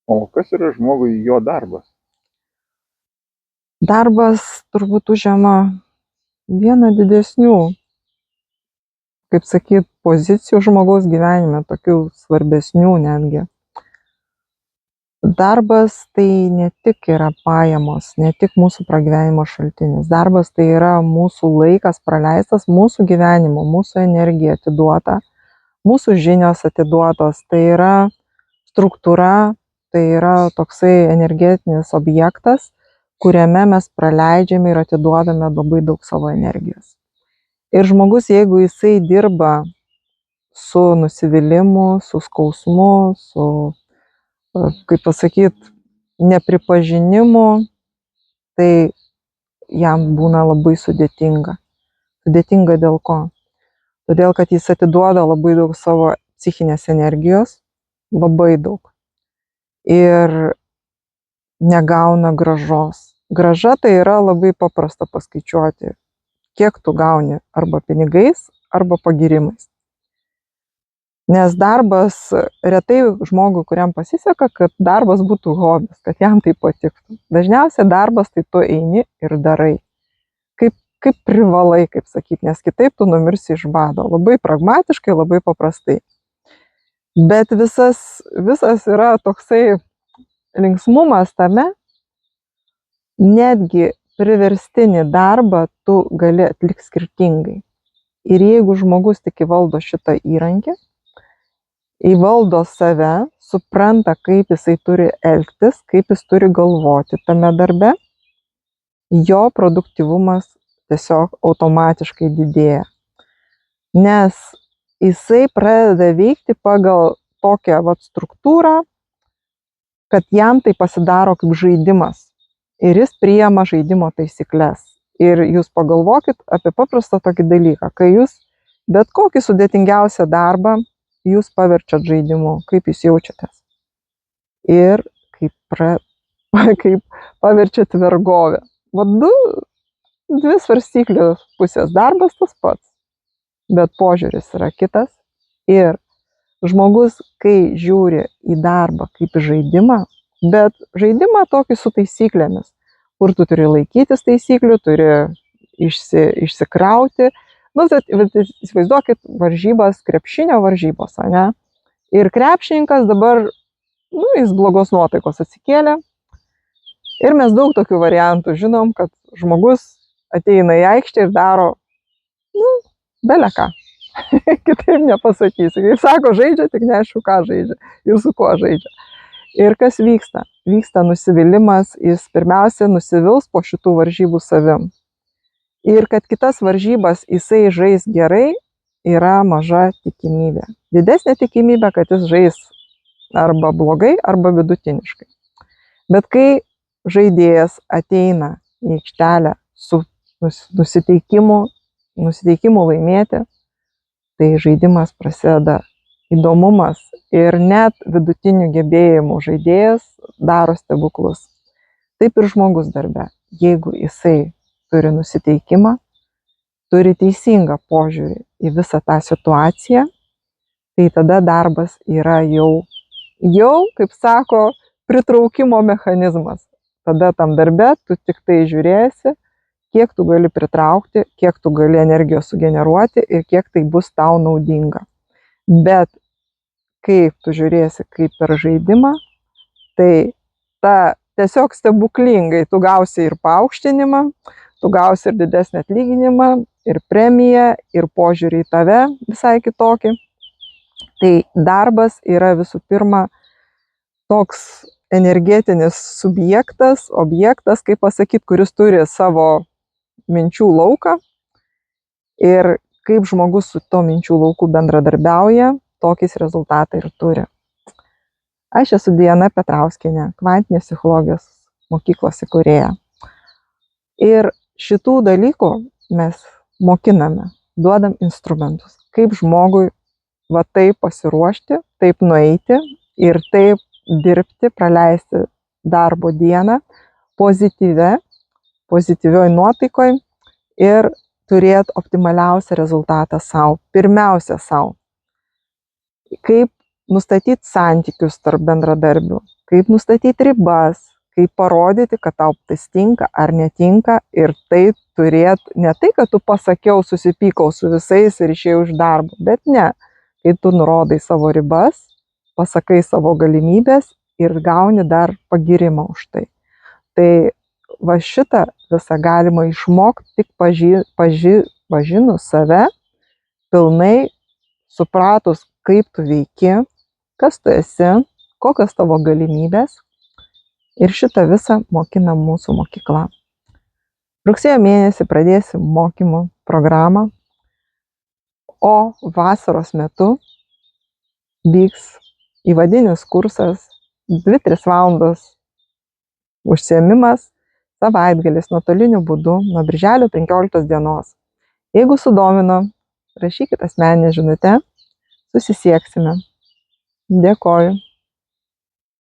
O kas yra žmogui jo darbas? Darbas turbūt užima vieną didesnių, kaip sakyt, pozicijų žmogaus gyvenime, tokių svarbesnių netgi. Darbas tai ne tik yra pajamos, ne tik mūsų pragyvenimo šaltinis. Darbas tai yra mūsų laikas praleistas, mūsų gyvenimo, mūsų energija atiduota, mūsų žinios atiduotos. Tai yra struktūra, tai yra toksai energetinis objektas, kuriame mes praleidžiame ir atiduodame labai daug savo energijos. Ir žmogus, jeigu jisai dirba su nusivylimu, su skausmu, su, kaip pasakyti, nepripažinimu, tai jam būna labai sudėtinga. Sudėtinga dėl ko? Todėl, kad jis atiduoda labai daug savo psichinės energijos, labai daug. Ir negauna grąžos. Grąža tai yra labai paprasta paskaičiuoti, kiek tu gauni arba pinigais, arba pagyrimais. Nes darbas, retai žmogui, kuriam pasiseka, kad darbas būtų hobis, kad jam tai patiktų. Dažniausiai darbas tai tu eini ir darai. Kaip privalai, kaip sakyti, nes kitaip tu numirsi iš bado. Labai pragmatiškai, labai paprastai. Bet visas yra toksai linksmumas tame, netgi priverstinį darbą tu gali atlikti skirtingai. Ir jeigu žmogus tik įvaldo šitą įrankį, įvaldo save, supranta, kaip jisai turi elgtis, kaip jis turi galvoti tame darbe, jo produktyvumas tiesiog automatiškai didėja. Nes jisai pradeda veikti pagal tokią struktūrą, kad jam tai pasidaro kaip žaidimas. Ir jis priima žaidimo taisyklės. Ir jūs pagalvokit apie paprastą tokį dalyką, kai jūs bet kokį sudėtingiausią darbą jūs paverčiat žaidimu, kaip jūs jaučiatės. Ir kaip paverčiat vergovę. Dvi svarstyklių pusės, darbas tas pats, bet požiūris yra kitas. Ir žmogus, kai žiūri į darbą kaip į žaidimą, bet žaidimą tokį su taisyklėmis, kur tu turi laikytis taisyklių, turi išsikrauti. Įsivaizduokit varžybas, krepšinio varžybos, ne? Ir krepšininkas dabar, jis blogos nuotaikos atsikėlė. Ir mes daug tokių variantų žinom, kad žmogus ateina į aikštę ir daro, beleką. Kitaip nepasakysi. Kaip sako, žaidžia, tik neaišku, ką žaidžia ir su kuo žaidžia. Ir kas vyksta? Vyksta nusivylimas, jis pirmiausia nusivils po šitų varžybų savim. Ir kad kitas varžybas jisai žais gerai, yra maža tikimybė. Didesnė tikimybė, kad jis žais arba blogai, arba vidutiniškai. Bet kai žaidėjas ateina į aikštelę su nusiteikimu laimėti, tai žaidimas prasideda įdomumas ir net vidutinių gebėjimų žaidėjas daro stebuklus. Taip ir žmogus darbe. Jeigu jisai turi nusiteikimą, turi teisingą požiūrį į visą tą situaciją, tai tada darbas yra jau, kaip sako, pritraukimo mechanizmas. Tada tam darbe tu tik tai žiūrėsi, kiek tu gali pritraukti, kiek tu gali energijos sugeneruoti ir kiek tai bus tau naudinga. Bet kaip tu žiūrėsi kaip per žaidimą, tai tiesiog stebuklingai tu gausi ir paaukštinimą, tu gausi ir didesnį atlyginimą, ir premiją, ir požiūrį į tave visai kitokį. Tai darbas yra visų pirma toks energetinis subjektas, objektas, kaip pasakyti, kuris turi savo minčių lauką ir kaip žmogus su to minčių lauku bendradarbiauja, tokiais rezultatai ir turi. Aš esu Diana Petrauskienė, kvantinės psichologijos mokyklos įkūrėja. Ir šitų dalykų mes mokiname, duodam instrumentus, kaip žmogui taip pasiruošti, taip nueiti ir taip dirbti, praleisti darbo dieną pozityvioj nuotaikoj ir turėti optimaliausią rezultatą sau. Pirmiausia sau. Kaip nustatyti santykius tarp bendradarbių, kaip nustatyti ribas, kaip parodyti, kad tau tai tinka ar netinka, ir tai turėt ne tai, kad tu pasakiau, susipykau su visais ir išėjau iš darbo, bet ne, kai tu nurodai savo ribas, pasakai savo galimybės ir gauni dar pagirimą už tai. Tai va šitą visą galima išmokti tik pažinus save, pilnai supratus, kaip tu veiki, kas tu esi, kokios tavo galimybės. Ir šitą visą mokina mūsų mokykla. Rugsėjo mėnesį pradėsim mokymų programą, o vasaros metu vyks įvadinis kursas, 2-3 valandos užsiėmimas, savaitgalis nuotoliniu būdu nuo birželio 15 dienos. Jeigu sudomino, rašykit asmeninę žinutę, susisieksime. Dėkoju.